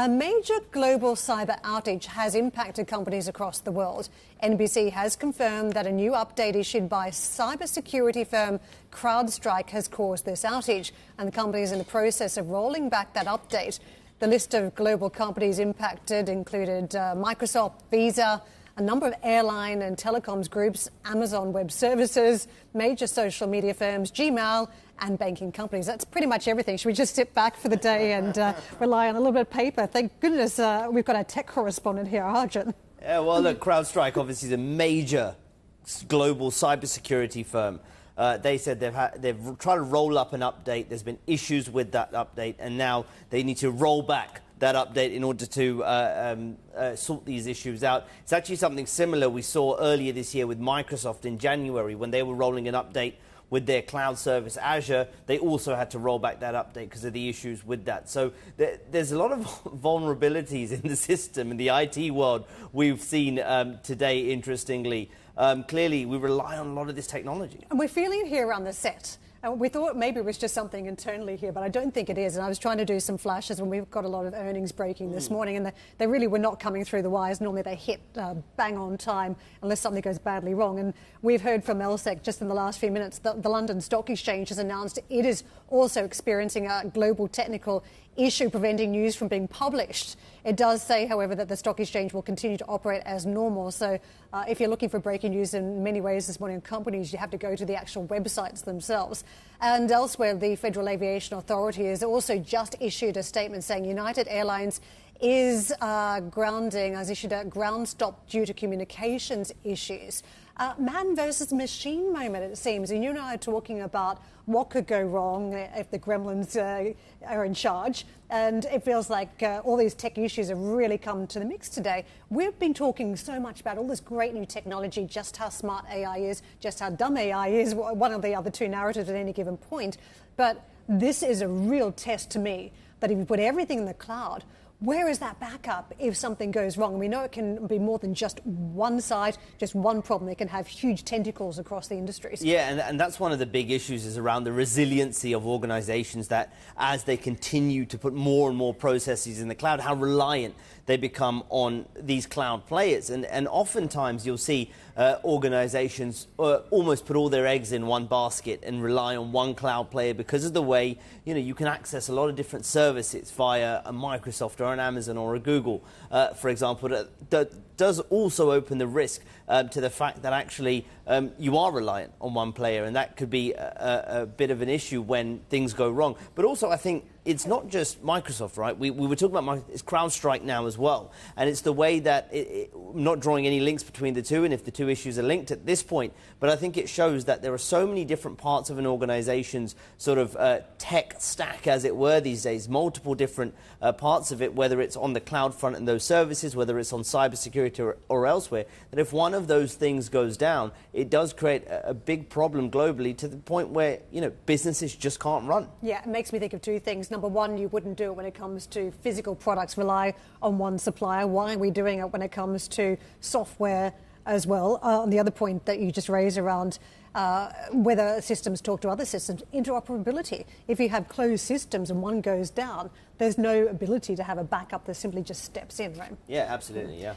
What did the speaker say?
A major global cyber outage has impacted companies across the world. NBC has confirmed that a new update issued by cybersecurity firm CrowdStrike has caused this outage, and the company is in the process of rolling back that update. The list of global companies impacted included Microsoft, Visa, a number of airline and telecoms groups, Amazon Web Services, major social media firms, Gmail, and banking companies. That's pretty much everything. Should we just sit back for the day and rely on a little bit of paper? Thank goodness we've got our tech correspondent here, Arjun. Yeah, well, look, CrowdStrike obviously is a major global cybersecurity firm. They said they've tried to roll up an update. There's been issues with that update, and now they need to roll back that update in order to sort these issues out. It's actually something similar we saw earlier this year with Microsoft in January when they were rolling an update with their cloud service Azure. They also had to roll back that update because of the issues with that. So there's a lot of vulnerabilities in the system, in the IT world we've seen today, interestingly. Clearly, we rely on a lot of this technology. And we're feeling it here on the set. And we thought maybe it was just something internally here, but I don't think it is. And I was trying to do some flashes when we've got a lot of earnings breaking this morning, and they really were not coming through the wires. Normally they hit bang on time unless something goes badly wrong. And we've heard from LSEC just in the last few minutes that the London Stock Exchange has announced it is also experiencing a global technical issue preventing news from being published. It does say, however, that the stock exchange will continue to operate as normal. So if you're looking for breaking news in many ways this morning on companies, you have to go to the actual websites themselves. And elsewhere, the Federal Aviation Authority has also just issued a statement saying United Airlines is has issued a ground stop due to communications issues. Man versus machine moment, it seems. And you and I are talking about what could go wrong if the gremlins are in charge. And it feels like all these tech issues have really come to the mix today. We've been talking so much about all this great new technology, just how smart AI is, just how dumb AI is, one of the other two narratives at any given point. But this is a real test to me that if you put everything in the cloud, where is that backup if something goes wrong? And we know it can be more than just one side, just one problem. It can have huge tentacles across the industries. Yeah, and that's one of the big issues is around the resiliency of organizations, that as they continue to put more and more processes in the cloud, how reliant they become on these cloud players. And oftentimes you'll see organizations almost put all their eggs in one basket and rely on one cloud player because of the way, you can access a lot of different services via a Microsoft or an Amazon or a Google, for example, that does also open the risk to the fact that actually you are reliant on one player, and that could be a bit of an issue when things go wrong. But also, I think it's not just Microsoft, right? We were talking about it's CrowdStrike now as well, and it's the way that not drawing any links between the two, and if the two issues are linked at this point, but I think it shows that there are so many different parts of an organization's sort of tech stack, as it were, these days, multiple different parts of it, whether it's on the cloud front and those services, whether it's on cybersecurity or elsewhere, that if one of those things goes down, it does create a big problem globally to the point where, businesses just can't run. Yeah, it makes me think of two things. Number one, you wouldn't do it when it comes to physical products, rely on one supplier. Why are we doing it when it comes to software as well? On the other point that you just raised around whether systems talk to other systems, interoperability. If you have closed systems and one goes down, there's no ability to have a backup that simply just steps in, right? Yeah, absolutely, yeah.